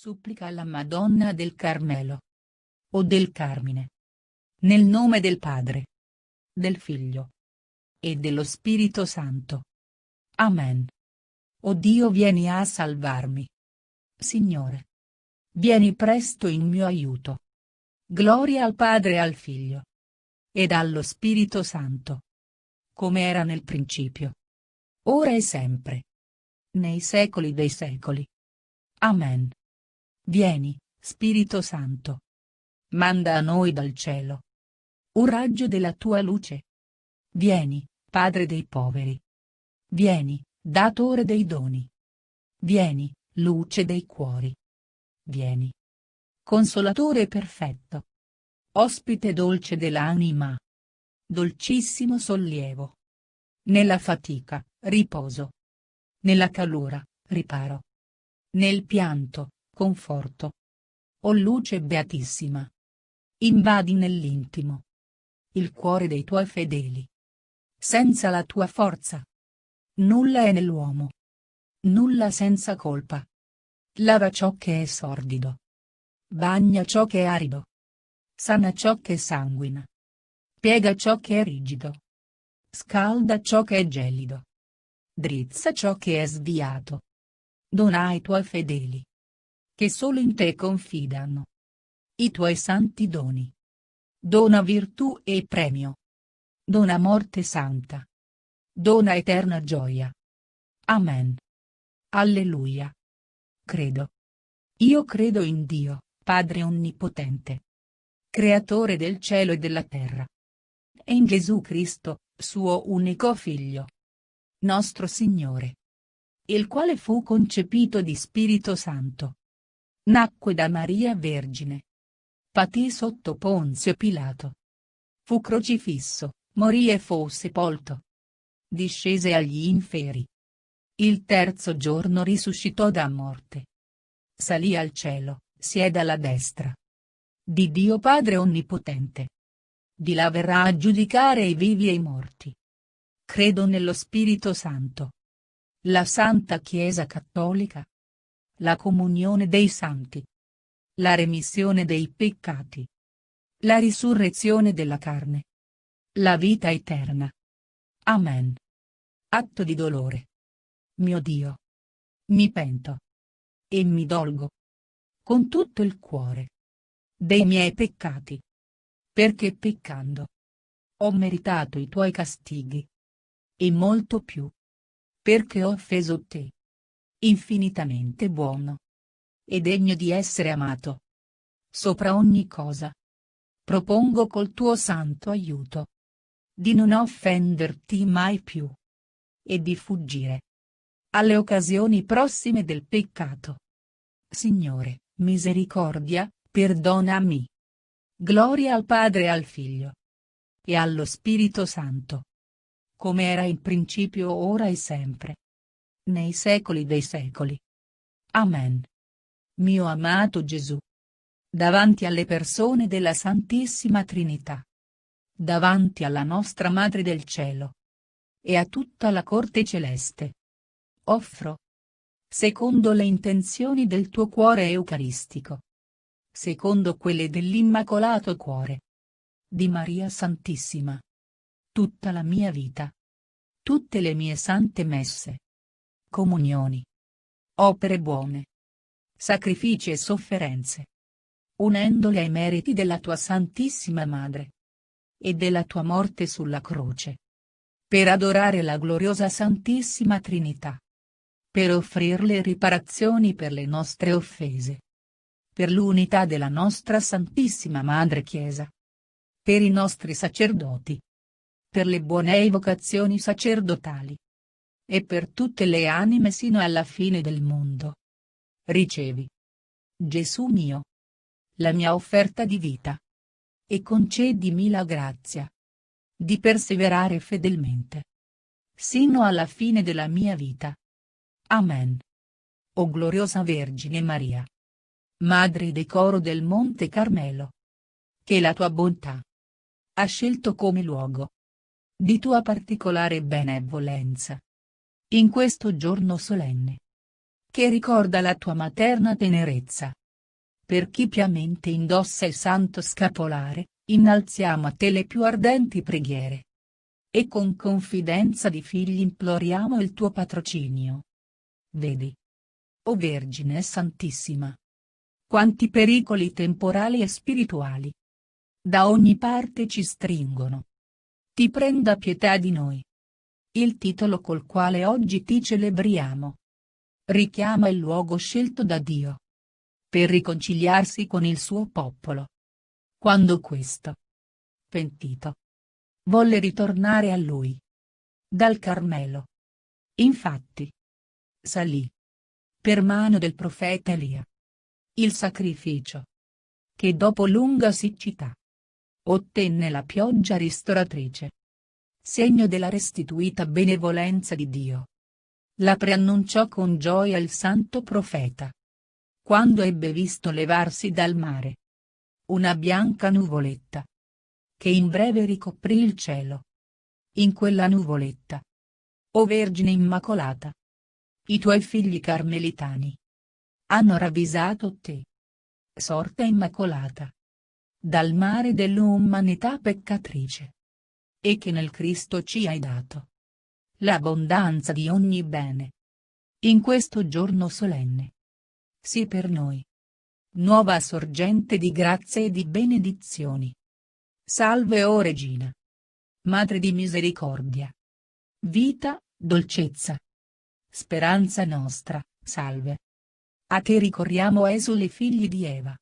Supplica alla Madonna del Carmelo. O del Carmine. Nel nome del Padre, del Figlio e dello Spirito Santo. Amen. O Dio, vieni a salvarmi. Signore, vieni presto in mio aiuto. Gloria al Padre e al Figlio ed allo Spirito Santo, come era nel principio, ora e sempre, nei secoli dei secoli. Amen. Vieni, Spirito Santo. Manda a noi dal cielo un raggio della tua luce. Vieni, Padre dei poveri. Vieni, Datore dei doni. Vieni, luce dei cuori. Vieni, Consolatore perfetto. Ospite dolce dell'anima. Dolcissimo sollievo. Nella fatica, riposo. Nella calura, riparo. Nel pianto, conforto. O luce beatissima. Invadi nell'intimo il cuore dei tuoi fedeli. Senza la tua forza nulla è nell'uomo. Nulla senza colpa. Lava ciò che è sordido. Bagna ciò che è arido. Sana ciò che sanguina. Piega ciò che è rigido. Scalda ciò che è gelido. Drizza ciò che è sviato. Dona ai tuoi fedeli, che solo in te confidano, i tuoi santi doni. Dona virtù e premio. Dona morte santa. Dona eterna gioia. Amen. Alleluia. Credo. Io credo in Dio, Padre Onnipotente, Creatore del cielo e della terra, e in Gesù Cristo, suo unico Figlio, nostro Signore, il quale fu concepito di Spirito Santo. Nacque da Maria Vergine. Patì sotto Ponzio Pilato. Fu crocifisso, morì e fu sepolto. Discese agli inferi. Il terzo giorno risuscitò da morte. Salì al cielo, siede alla destra di Dio Padre Onnipotente. Di là verrà a giudicare i vivi e i morti. Credo nello Spirito Santo, la Santa Chiesa Cattolica, la comunione dei santi, la remissione dei peccati, la risurrezione della carne, la vita eterna. Amen. Atto di dolore. Mio Dio, mi pento e mi dolgo con tutto il cuore dei miei peccati, perché peccando ho meritato i tuoi castighi, e molto più, perché ho offeso te, infinitamente buono e degno di essere amato sopra ogni cosa. Propongo col tuo santo aiuto di non offenderti mai più e di fuggire alle occasioni prossime del peccato. Signore, misericordia, perdonami. Gloria al Padre e al Figlio e allo Spirito Santo, come era in principio, ora e sempre, nei secoli dei secoli. Amen. Mio amato Gesù, davanti alle persone della Santissima Trinità, davanti alla nostra Madre del Cielo e a tutta la corte celeste, offro, secondo le intenzioni del tuo cuore eucaristico, secondo quelle dell'Immacolato Cuore di Maria Santissima, tutta la mia vita, tutte le mie sante messe, comunioni, opere buone, sacrifici e sofferenze, unendole ai meriti della tua Santissima Madre e della tua morte sulla croce, per adorare la gloriosa Santissima Trinità, per offrirle riparazioni per le nostre offese, per l'unità della nostra Santissima Madre Chiesa, per i nostri sacerdoti, per le buone evocazioni sacerdotali e per tutte le anime sino alla fine del mondo. Ricevi, Gesù mio, la mia offerta di vita, e concedimi la grazia di perseverare fedelmente sino alla fine della mia vita. Amen. O gloriosa Vergine Maria, Madre decoro del Monte Carmelo, che la tua bontà ha scelto come luogo di tua particolare benevolenza, in questo giorno solenne, che ricorda la tua materna tenerezza. Per chi piamente indossa il santo scapolare, innalziamo a te le più ardenti preghiere. E con confidenza di figli imploriamo il tuo patrocinio. Vedi, o Vergine Santissima, quanti pericoli temporali e spirituali da ogni parte ci stringono. Ti prenda pietà di noi. Il titolo col quale oggi ti celebriamo richiama il luogo scelto da Dio per riconciliarsi con il suo popolo. Quando questo, pentito, volle ritornare a lui dal Carmelo, infatti, salì per mano del profeta Elia il sacrificio che dopo lunga siccità ottenne la pioggia ristoratrice, segno della restituita benevolenza di Dio. La preannunciò con gioia il santo profeta quando ebbe visto levarsi dal mare una bianca nuvoletta che in breve ricoprì il cielo. In quella nuvoletta, o Vergine Immacolata, i tuoi figli carmelitani hanno ravvisato te, sorte immacolata dal mare dell'umanità peccatrice, e che nel Cristo ci hai dato l'abbondanza di ogni bene. In questo giorno solenne, sii per noi nuova sorgente di grazie e di benedizioni. Salve o Regina, Madre di misericordia, vita, dolcezza, speranza nostra, salve. A te ricorriamo esuli figli di Eva.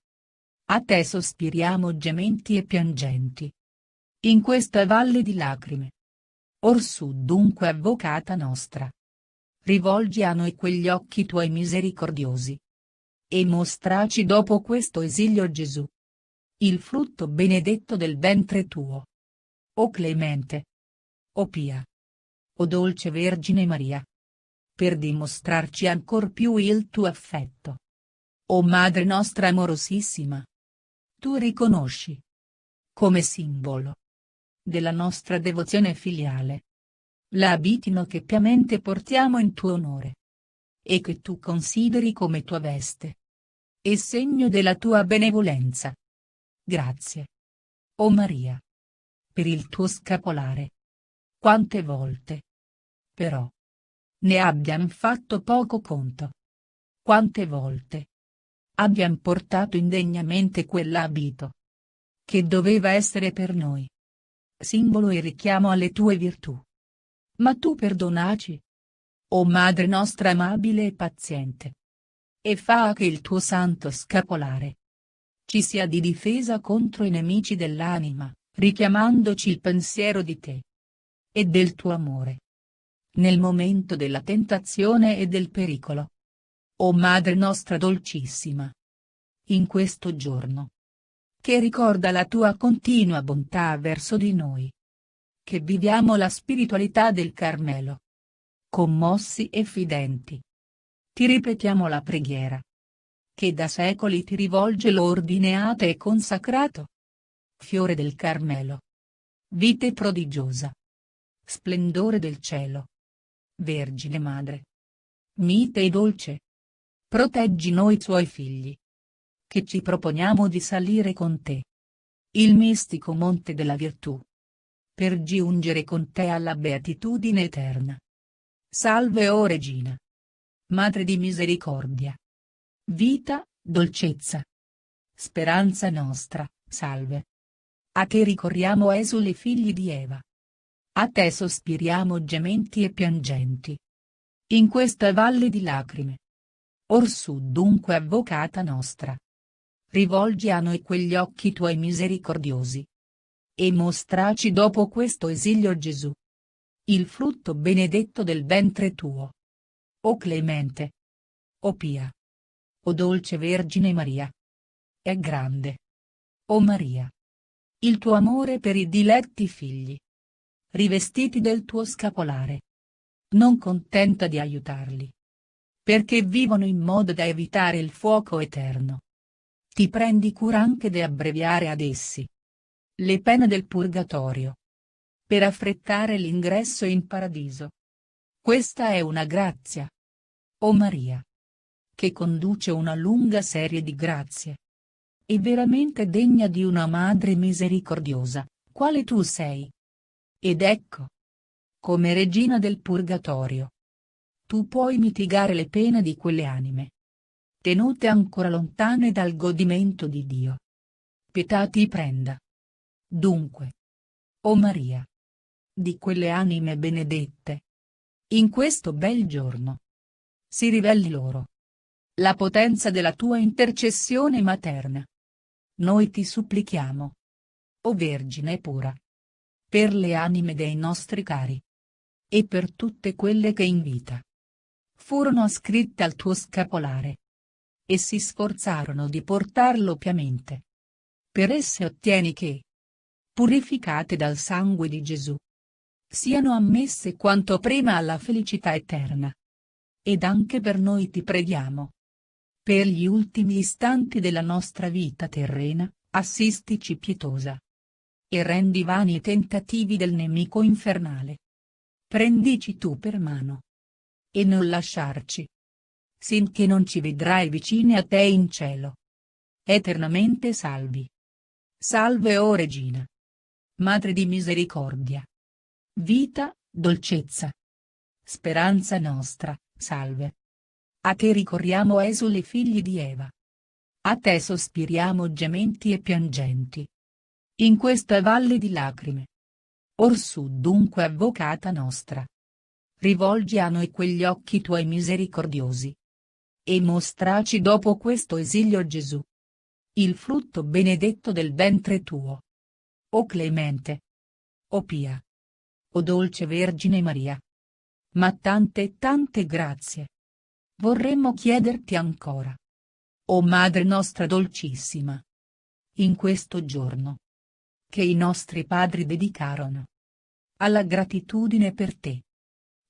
A te sospiriamo gementi e piangenti. In questa valle di lacrime. Orsù dunque avvocata nostra. Rivolgi a noi quegli occhi tuoi misericordiosi. E mostraci dopo questo esilio Gesù, il frutto benedetto del ventre tuo. O clemente, o pia, o dolce Vergine Maria, per dimostrarci ancor più il tuo affetto. O Madre nostra amorosissima, tu riconosci, come simbolo della nostra devozione filiale, l'abitino che piamente portiamo in tuo onore, e che tu consideri come tua veste e segno della tua benevolenza. Grazie, o Maria, per il tuo scapolare. Quante volte, però, ne abbiam fatto poco conto. Quante volte abbiam portato indegnamente quell'abito che doveva essere per noi simbolo e richiamo alle tue virtù. Ma tu perdonaci, o Madre nostra amabile e paziente, e fa che il tuo santo scapolare ci sia di difesa contro i nemici dell'anima, richiamandoci il pensiero di te e del tuo amore nel momento della tentazione e del pericolo. O Madre nostra dolcissima, in questo giorno che ricorda la tua continua bontà verso di noi, che viviamo la spiritualità del Carmelo, commossi e fidenti, ti ripetiamo la preghiera che da secoli ti rivolge l'ordinato e consacrato fiore del Carmelo, vite prodigiosa, splendore del cielo, Vergine Madre, mite e dolce, proteggi noi tuoi figli, che ci proponiamo di salire con te il mistico monte della virtù, per giungere con te alla beatitudine eterna. Salve o Regina, Madre di misericordia, vita, dolcezza, speranza nostra, salve. A te ricorriamo esuli figli di Eva. A te sospiriamo gementi e piangenti. In questa valle di lacrime. Orsù dunque avvocata nostra. Rivolgi a noi quegli occhi tuoi misericordiosi. E mostraci dopo questo esilio Gesù, il frutto benedetto del ventre tuo. O clemente, o pia, o dolce Vergine Maria. È grande, o Maria, il tuo amore per i diletti figli, rivestiti del tuo scapolare. Non contenta di aiutarli, perché vivono in modo da evitare il fuoco eterno. Ti prendi cura anche di abbreviare ad essi le pene del purgatorio, per affrettare l'ingresso in paradiso. Questa è una grazia, o Maria, che conduce una lunga serie di grazie. È veramente degna di una madre misericordiosa, quale tu sei. Ed ecco, come regina del purgatorio, tu puoi mitigare le pene di quelle anime tenute ancora lontane dal godimento di Dio. Pietà ti prenda. Dunque, o Maria, di quelle anime benedette, in questo bel giorno, si riveli loro la potenza della tua intercessione materna. Noi ti supplichiamo, o Vergine pura, per le anime dei nostri cari, e per tutte quelle che in vita furono ascritte al tuo scapolare, e si sforzarono di portarlo piamente. Per esse ottieni che, purificate dal sangue di Gesù, siano ammesse quanto prima alla felicità eterna. Ed anche per noi ti preghiamo. Per gli ultimi istanti della nostra vita terrena, assistici pietosa. E rendi vani i tentativi del nemico infernale. Prendici tu per mano. E non lasciarci, sinché non ci vedrai vicini a te in cielo. Eternamente salvi. Salve o Regina. Madre di misericordia. Vita, dolcezza. Speranza nostra, salve. A te ricorriamo esuli figli di Eva. A te sospiriamo gementi e piangenti. In questa valle di lacrime. Orsù dunque avvocata nostra. Rivolgi a noi quegli occhi tuoi misericordiosi. E mostraci dopo questo esilio Gesù, il frutto benedetto del ventre tuo. O clemente. O pia. O dolce Vergine Maria. Ma tante e tante grazie vorremmo chiederti ancora. O Madre nostra dolcissima. In questo giorno, che i nostri padri dedicarono alla gratitudine per te,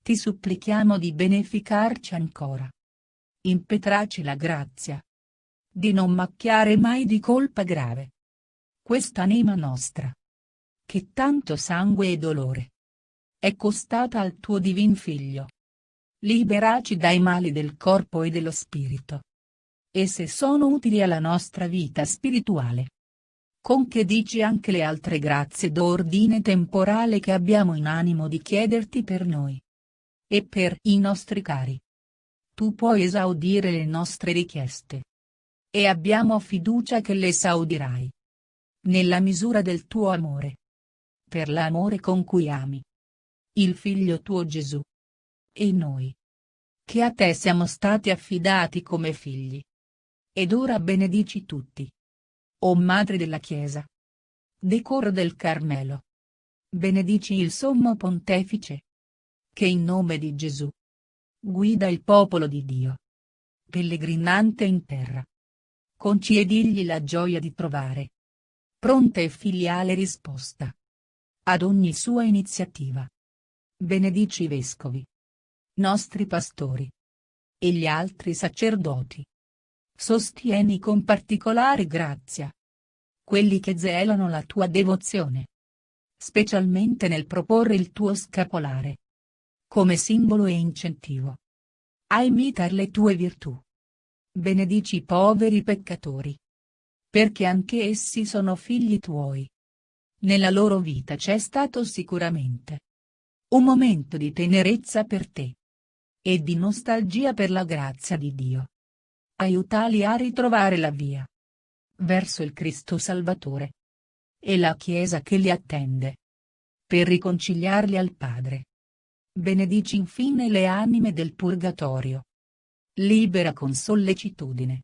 ti supplichiamo di beneficarci ancora. Impetraci la grazia di non macchiare mai di colpa grave quest'anima nostra, che tanto sangue e dolore è costata al tuo divin Figlio. Liberaci dai mali del corpo e dello spirito. Esse sono utili alla nostra vita spirituale. Con che dici anche le altre grazie d'ordine temporale che abbiamo in animo di chiederti per noi e per i nostri cari. Tu puoi esaudire le nostre richieste. E abbiamo fiducia che le esaudirai. Nella misura del tuo amore. Per l'amore con cui ami il Figlio tuo Gesù. E noi, che a te siamo stati affidati come figli. Ed ora benedici tutti. O Madre della Chiesa. Decoro del Carmelo. Benedici il Sommo Pontefice. Che in nome di Gesù guida il popolo di Dio, pellegrinante in terra. Concedigli la gioia di trovare pronta e filiale risposta ad ogni sua iniziativa. Benedici i vescovi, nostri pastori, e gli altri sacerdoti. Sostieni con particolare grazia quelli che zelano la tua devozione, specialmente nel proporre il tuo scapolare come simbolo e incentivo a imitare le tue virtù. Benedici i poveri peccatori, perché anche essi sono figli tuoi. Nella loro vita c'è stato sicuramente un momento di tenerezza per te e di nostalgia per la grazia di Dio. Aiutali a ritrovare la via verso il Cristo Salvatore e la Chiesa che li attende, per riconciliarli al Padre. Benedici infine le anime del purgatorio. Libera con sollecitudine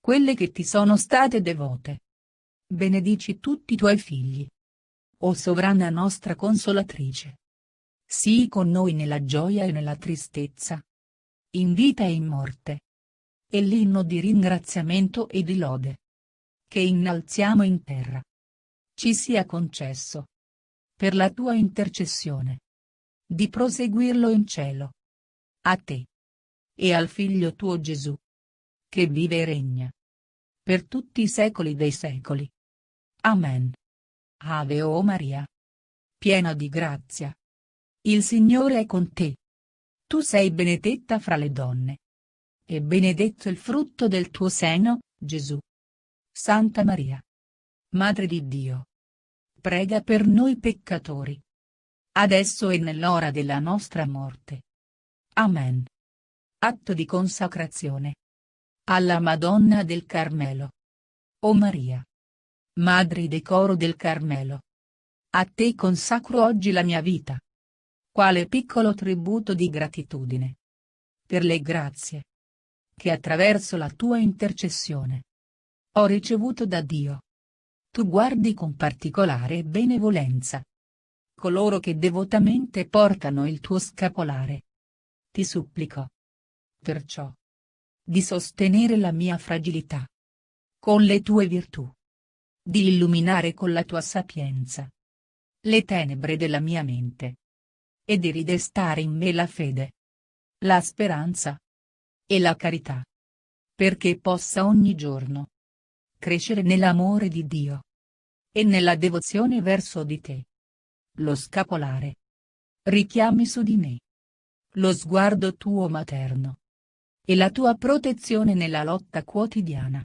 quelle che ti sono state devote. Benedici tutti i tuoi figli. O sovrana nostra consolatrice. Sii con noi nella gioia e nella tristezza, in vita e in morte. E l'inno di ringraziamento e di lode che innalziamo in terra ci sia concesso, per la tua intercessione, di proseguirlo in cielo. A te e al Figlio tuo Gesù, che vive e regna per tutti i secoli dei secoli. Amen. Ave o Maria, piena di grazia, il Signore è con te. Tu sei benedetta fra le donne, e benedetto il frutto del tuo seno, Gesù. Santa Maria, Madre di Dio, prega per noi peccatori, adesso e nell'ora della nostra morte. Amen. Atto di consacrazione. Alla Madonna del Carmelo. O Maria, Madre decoro del Carmelo, a te consacro oggi la mia vita, quale piccolo tributo di gratitudine per le grazie che attraverso la tua intercessione ho ricevuto da Dio. Tu guardi con particolare benevolenza coloro che devotamente portano il tuo scapolare. Ti supplico, perciò, di sostenere la mia fragilità con le tue virtù, di illuminare con la tua sapienza le tenebre della mia mente, e di ridestare in me la fede, la speranza e la carità, perché possa ogni giorno crescere nell'amore di Dio e nella devozione verso di te. Lo scapolare richiami su di me lo sguardo tuo materno e la tua protezione nella lotta quotidiana,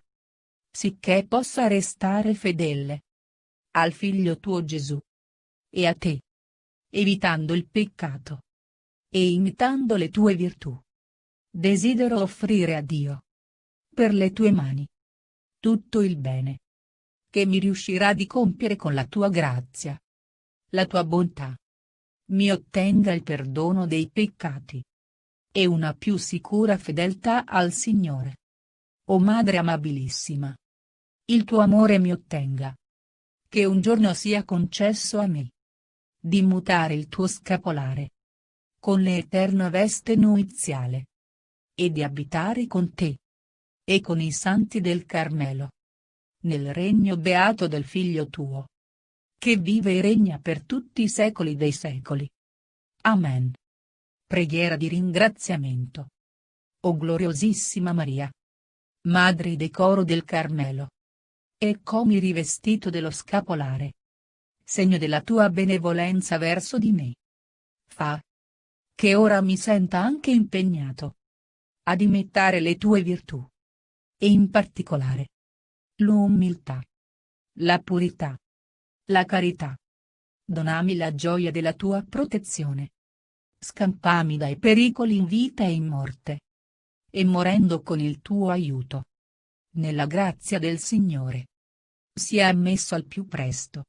sicché possa restare fedele al Figlio tuo Gesù e a te, evitando il peccato e imitando le tue virtù. Desidero offrire a Dio, per le tue mani, tutto il bene che mi riuscirà di compiere con la tua grazia. La tua bontà mi ottenga il perdono dei peccati e una più sicura fedeltà al Signore. O Madre amabilissima, il tuo amore mi ottenga, che un giorno sia concesso a me di mutare il tuo scapolare con l'eterna veste nuziale e di abitare con te e con i santi del Carmelo nel regno beato del Figlio tuo, che vive e regna per tutti i secoli dei secoli. Amen. Preghiera di ringraziamento. O gloriosissima Maria, Madre decoro del Carmelo, eccomi rivestito dello scapolare, segno della tua benevolenza verso di me. Fa che ora mi senta anche impegnato ad imitare le tue virtù, e in particolare l'umiltà, la purità, la carità. Donami la gioia della tua protezione. Scampami dai pericoli in vita e in morte. E morendo con il tuo aiuto, nella grazia del Signore, sia ammesso al più presto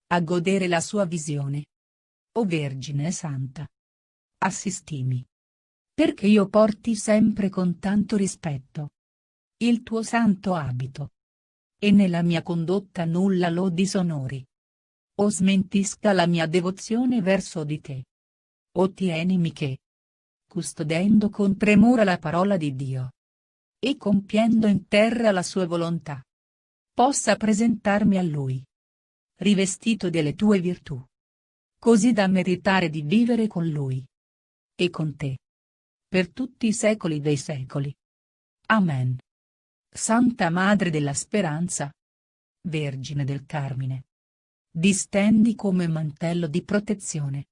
a godere la sua visione. O Vergine Santa, assistimi, perché io porti sempre con tanto rispetto il tuo santo abito, e nella mia condotta nulla lo disonori o smentisca la mia devozione verso di te. O tienimi che, custodendo con premura la parola di Dio e compiendo in terra la sua volontà, possa presentarmi a Lui rivestito delle tue virtù, così da meritare di vivere con Lui e con te per tutti i secoli dei secoli. Amen. Santa Madre della Speranza, Vergine del Carmine, distendi come mantello di protezione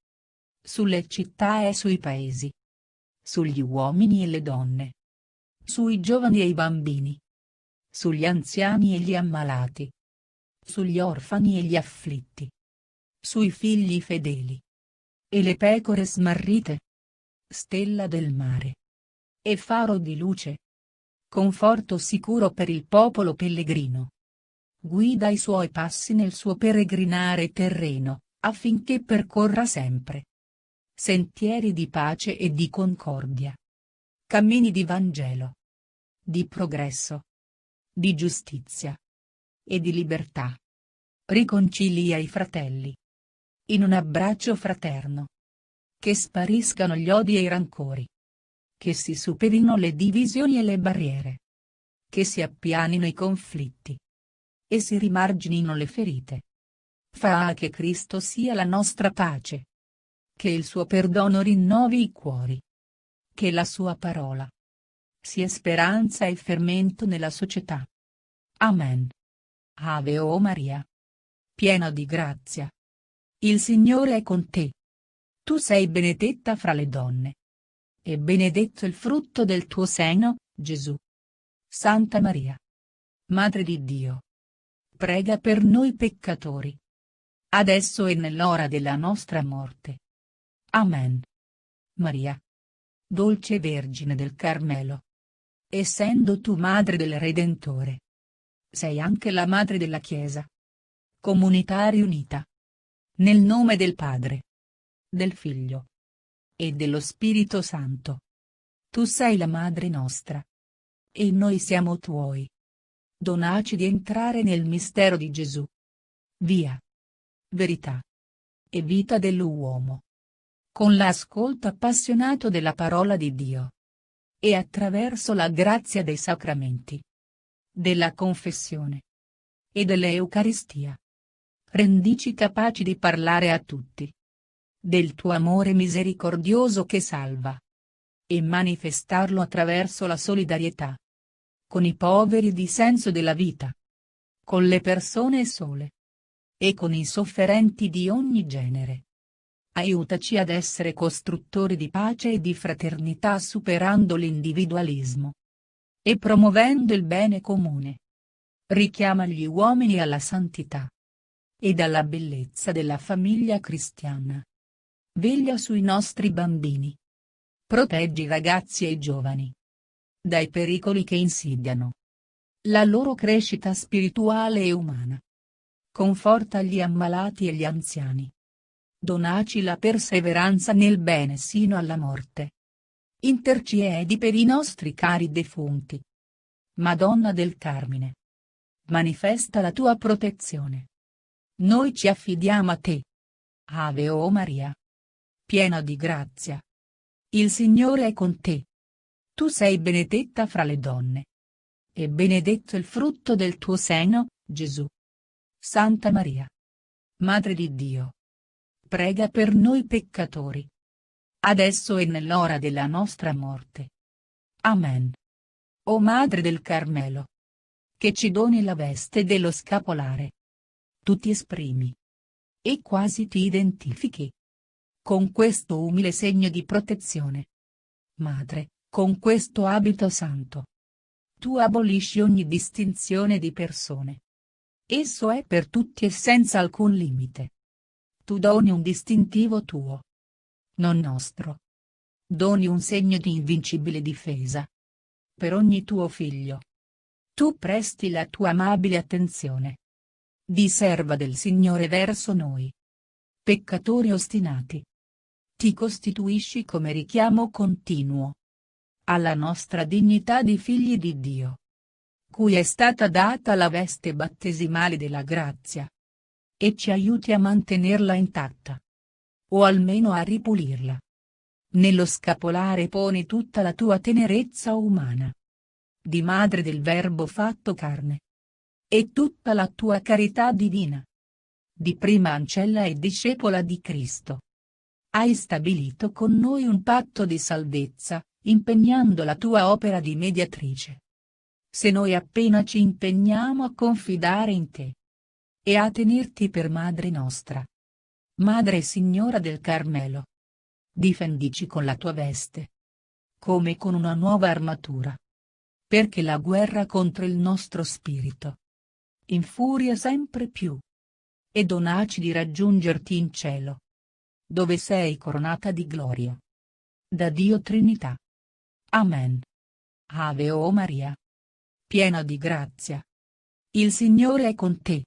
sulle città e sui paesi, sugli uomini e le donne, sui giovani e i bambini, sugli anziani e gli ammalati, sugli orfani e gli afflitti, sui figli fedeli e le pecore smarrite. Stella del mare e faro di luce, conforto sicuro per il popolo pellegrino. Guida i suoi passi nel suo peregrinare terreno, affinché percorra sempre sentieri di pace e di concordia, cammini di Vangelo, di progresso, di giustizia e di libertà. Riconcilia i fratelli in un abbraccio fraterno. Che spariscano gli odi e i rancori. Che si superino le divisioni e le barriere. Che si appianino i conflitti e si rimarginino le ferite. Fa che Cristo sia la nostra pace. Che il suo perdono rinnovi i cuori. Che la sua parola sia speranza e fermento nella società. Amen. Ave o Maria, piena di grazia, il Signore è con te. Tu sei benedetta fra le donne, e benedetto il frutto del tuo seno, Gesù. Santa Maria, Madre di Dio, prega per noi peccatori, adesso e nell'ora della nostra morte. Amen. Maria, dolce Vergine del Carmelo, essendo tu Madre del Redentore, sei anche la Madre della Chiesa, comunità riunita. Nel nome del Padre, del Figlio e dello Spirito Santo. Tu sei la Madre nostra. E noi siamo tuoi. Donaci di entrare nel mistero di Gesù. Via, verità e vita dell'uomo. Con l'ascolto appassionato della parola di Dio. E attraverso la grazia dei sacramenti, della confessione e dell'Eucaristia. Rendici capaci di parlare a tutti del tuo amore misericordioso che salva, e manifestarlo attraverso la solidarietà con i poveri di senso della vita, con le persone sole e con i sofferenti di ogni genere. Aiutaci ad essere costruttori di pace e di fraternità superando l'individualismo e promuovendo il bene comune. Richiama gli uomini alla santità ed alla bellezza della famiglia cristiana. Veglia sui nostri bambini. Proteggi i ragazzi e i giovani dai pericoli che insidiano la loro crescita spirituale e umana. Conforta gli ammalati e gli anziani. Donaci la perseveranza nel bene sino alla morte. Intercedi per i nostri cari defunti. Madonna del Carmine, manifesta la tua protezione. Noi ci affidiamo a te. Ave o Maria, piena di grazia. Il Signore è con te. Tu sei benedetta fra le donne. E benedetto il frutto del tuo seno, Gesù. Santa Maria, Madre di Dio, prega per noi peccatori, adesso e nell'ora della nostra morte. Amen. O Madre del Carmelo, che ci doni la veste dello scapolare. Tu ti esprimi e quasi ti identifichi con questo umile segno di protezione. Madre, con questo abito santo, tu abolisci ogni distinzione di persone. Esso è per tutti e senza alcun limite. Tu doni un distintivo tuo, non nostro. Doni un segno di invincibile difesa per ogni tuo figlio. Tu presti la tua amabile attenzione di serva del Signore verso noi, peccatori ostinati. Ti costituisci come richiamo continuo alla nostra dignità di figli di Dio, cui è stata data la veste battesimale della grazia, e ci aiuti a mantenerla intatta, o almeno a ripulirla. Nello scapolare poni tutta la tua tenerezza umana, di madre del Verbo fatto carne, e tutta la tua carità divina, di prima ancella e discepola di Cristo. Hai stabilito con noi un patto di salvezza, impegnando la tua opera di mediatrice. Se noi appena ci impegniamo a confidare in te e a tenerti per Madre nostra, Madre e Signora del Carmelo, difendici con la tua veste, come con una nuova armatura, perché la guerra contro il nostro spirito infuria sempre più, e donaci di raggiungerti in cielo, dove sei coronata di gloria da Dio Trinità. Amen. Ave o Maria, piena di grazia. Il Signore è con te.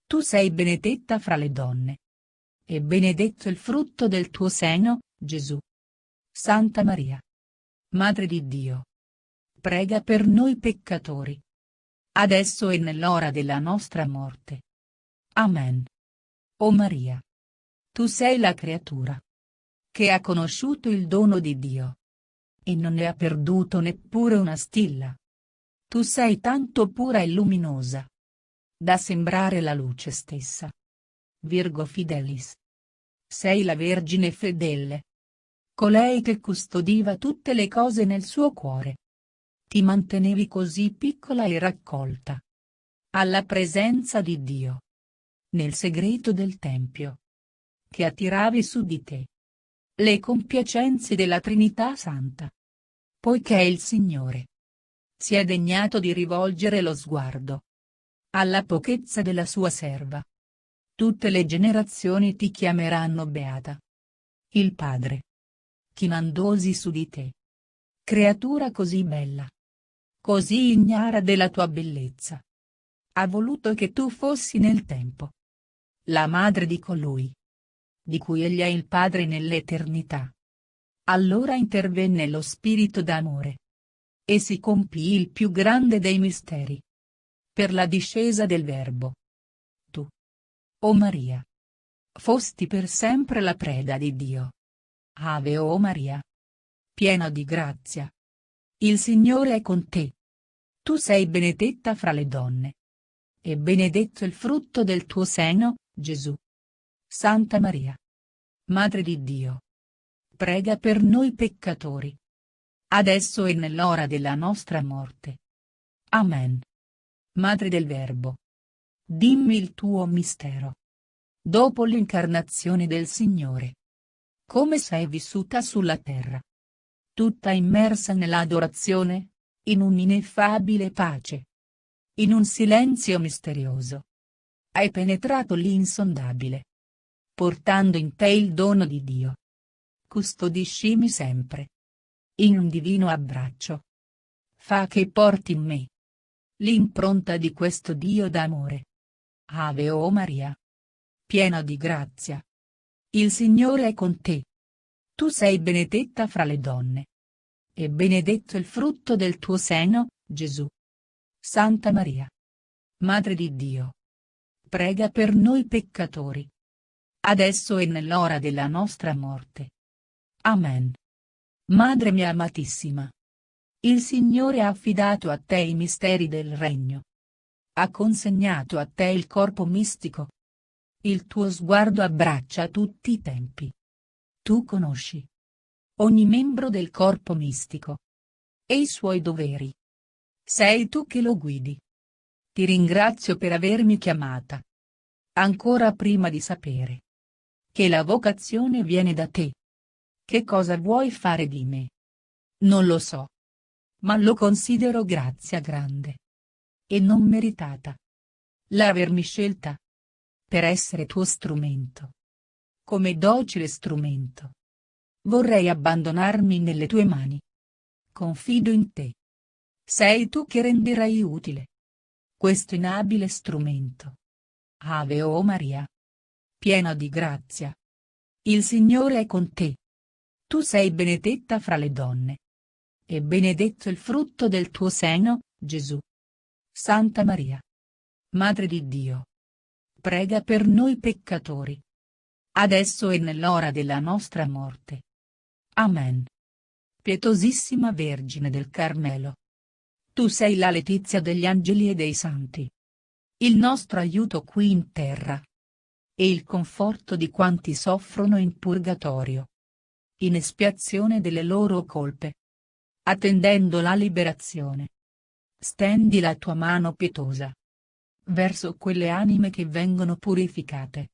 Tu sei benedetta fra le donne. E benedetto il frutto del tuo seno, Gesù. Santa Maria, Madre di Dio, prega per noi peccatori, adesso e nell'ora della nostra morte. Amen. O Maria, tu sei la creatura che ha conosciuto il dono di Dio e non ne ha perduto neppure una stilla. Tu sei tanto pura e luminosa da sembrare la luce stessa. Virgo Fidelis. Sei la Vergine fedele, colei che custodiva tutte le cose nel suo cuore. Ti mantenevi così piccola e raccolta alla presenza di Dio, nel segreto del Tempio, che attiravi su di te le compiacenze della Trinità Santa. Poiché il Signore si è degnato di rivolgere lo sguardo alla pochezza della sua serva. Tutte le generazioni ti chiameranno beata. Il Padre, chinandosi su di te, creatura così bella, così ignara della tua bellezza, ha voluto che tu fossi nel tempo la madre di colui di cui egli è il Padre nell'eternità. Allora intervenne lo Spirito d'amore e si compì il più grande dei misteri. Per la discesa del Verbo, tu, o Maria, fosti per sempre la preda di Dio. Ave o Maria, piena di grazia, il Signore è con te. Tu sei benedetta fra le donne, e benedetto il frutto del tuo seno, Gesù. Santa Maria, Madre di Dio, prega per noi peccatori, adesso e nell'ora della nostra morte. Amen. Madre del Verbo, dimmi il tuo mistero. Dopo l'incarnazione del Signore, come sei vissuta sulla terra? Tutta immersa nell'adorazione, in un'ineffabile pace, in un silenzio misterioso. Hai penetrato l'insondabile, portando in te il dono di Dio. Custodiscimi sempre in un divino abbraccio. Fa che porti in me l'impronta di questo Dio d'amore. Ave o Maria, piena di grazia, il Signore è con te. Tu sei benedetta fra le donne, e benedetto il frutto del tuo seno, Gesù. Santa Maria, Madre di Dio, prega per noi peccatori, adesso e nell'ora della nostra morte. Amen. Madre mia amatissima, il Signore ha affidato a te i misteri del regno. Ha consegnato a te il corpo mistico. Il tuo sguardo abbraccia tutti i tempi. Tu conosci ogni membro del corpo mistico e i suoi doveri. Sei tu che lo guidi. Ti ringrazio per avermi chiamata. Ancora prima di sapere che la vocazione viene da te. Che cosa vuoi fare di me? Non lo so. Ma lo considero grazia grande e non meritata. L'avermi scelta per essere tuo strumento. Come docile strumento. Vorrei abbandonarmi nelle tue mani. Confido in te. Sei tu che renderai utile questo inabile strumento. Ave o Maria, piena di grazia, il Signore è con te. Tu sei benedetta fra le donne, e benedetto il frutto del tuo seno, Gesù. Santa Maria, Madre di Dio, prega per noi peccatori, adesso e nell'ora della nostra morte. Amen. Pietosissima Vergine del Carmelo, tu sei la letizia degli angeli e dei santi, il nostro aiuto qui in terra, e il conforto di quanti soffrono in purgatorio, in espiazione delle loro colpe, attendendo la liberazione. Stendi la tua mano pietosa verso quelle anime che vengono purificate,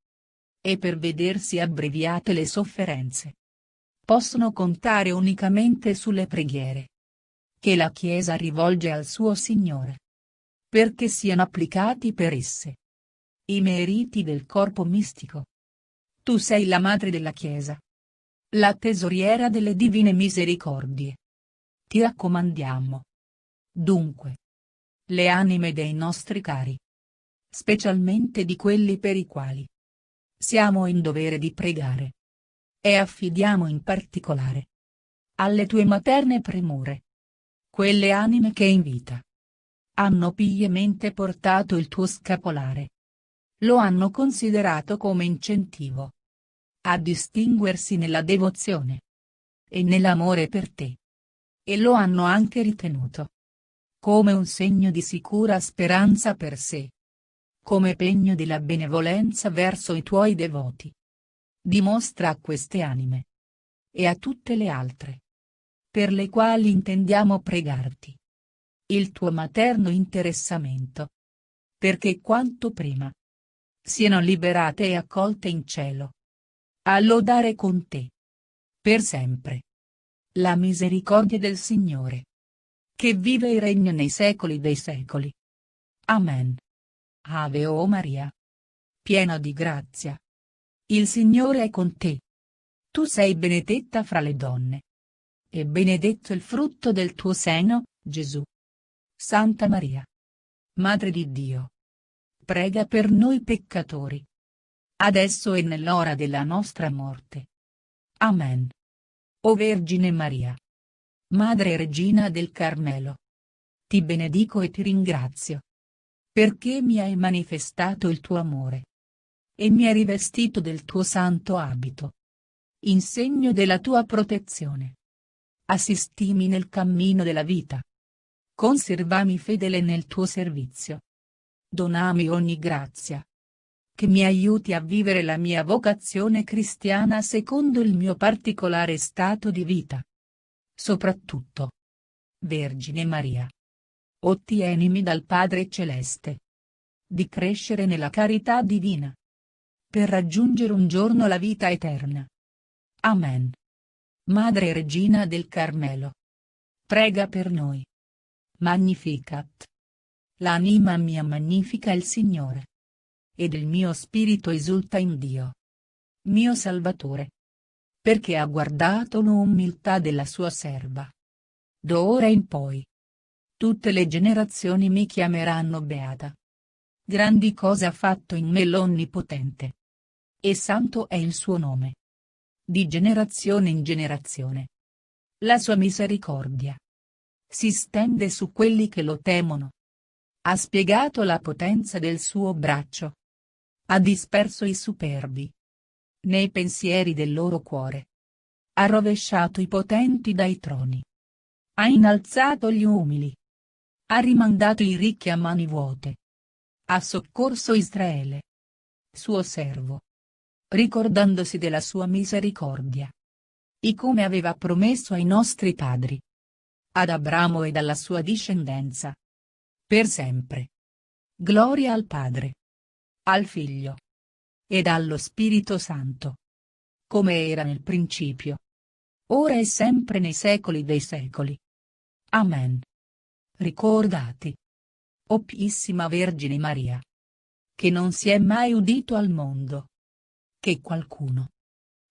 e per vedersi abbreviate le sofferenze, possono contare unicamente sulle preghiere che la Chiesa rivolge al suo Signore, perché siano applicati per esse i meriti del corpo mistico. Tu sei la Madre della Chiesa, la tesoriera delle divine misericordie. Ti raccomandiamo, dunque, le anime dei nostri cari, specialmente di quelli per i quali siamo in dovere di pregare, e affidiamo in particolare alle tue materne premure quelle anime che in vita hanno piamente portato il tuo scapolare, lo hanno considerato come incentivo a distinguersi nella devozione e nell'amore per te, e lo hanno anche ritenuto come un segno di sicura speranza per sé, come pegno della benevolenza verso i tuoi devoti. Dimostra a queste anime e a tutte le altre, per le quali intendiamo pregarti, il tuo materno interessamento, perché quanto prima siano liberate e accolte in cielo, a lodare con te per sempre la misericordia del Signore. che vive e regna nei secoli dei secoli. Amen. Ave o Maria, piena di grazia. Il Signore è con te. Tu sei benedetta fra le donne. E benedetto il frutto del tuo seno, Gesù. Santa Maria, Madre di Dio, prega per noi peccatori, adesso e nell'ora della nostra morte. Amen. O Vergine Maria, Madre e Regina del Carmelo, ti benedico e ti ringrazio, perché mi hai manifestato il tuo amore e mi hai rivestito del tuo santo abito, in segno della tua protezione. Assistimi nel cammino della vita. Conservami fedele nel tuo servizio. Donami ogni grazia che mi aiuti a vivere la mia vocazione cristiana secondo il mio particolare stato di vita. Soprattutto, Vergine Maria, ottienimi dal Padre Celeste di crescere nella carità divina, per raggiungere un giorno la vita eterna. Amen. Madre Regina del Carmelo, prega per noi. Magnificat. L'anima mia magnifica il Signore, ed il mio spirito esulta in Dio, mio Salvatore, perché ha guardato l'umiltà della sua serva. D'ora in poi tutte le generazioni mi chiameranno beata. Grandi cose ha fatto in me l'Onnipotente, e santo è il suo nome. Di generazione in generazione la sua misericordia si stende su quelli che lo temono. Ha spiegato la potenza del suo braccio. Ha disperso i superbi nei pensieri del loro cuore. Ha rovesciato i potenti dai troni. Ha innalzato gli umili. Ha rimandato i ricchi a mani vuote. Ha soccorso Israele, suo servo, ricordandosi della sua misericordia, e come aveva promesso ai nostri padri, ad Abramo ed alla sua discendenza, per sempre. Gloria al Padre, al Figlio ed allo Spirito Santo, come era nel principio, ora e sempre nei secoli dei secoli. Amen. Ricordati, o Piissima Vergine Maria, che non si è mai udito al mondo che qualcuno,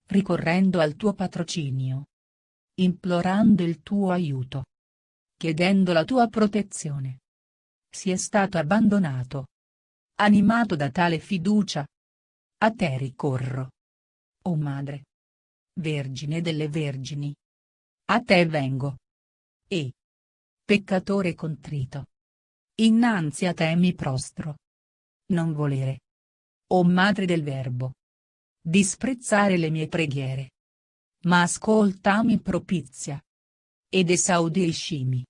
ricorrendo al tuo patrocinio, implorando il tuo aiuto, chiedendo la tua protezione, sia stato abbandonato. Animato da tale fiducia, a te ricorro. O Madre, Vergine delle Vergini, a te vengo. E, peccatore contrito, innanzi a te mi prostro. Non volere, o Madre del Verbo, disprezzare le mie preghiere, ma ascoltami propizia, ed esaudiscimi.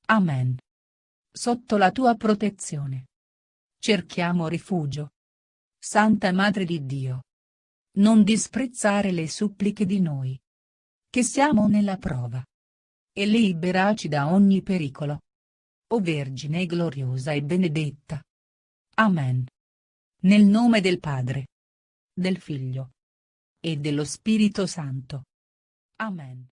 Amen. Sotto la tua protezione cerchiamo rifugio. Santa Madre di Dio, non disprezzare le suppliche di noi, che siamo nella prova, e liberaci da ogni pericolo. O Vergine gloriosa e benedetta. Amen. Nel nome del Padre, del Figlio e dello Spirito Santo. Amen.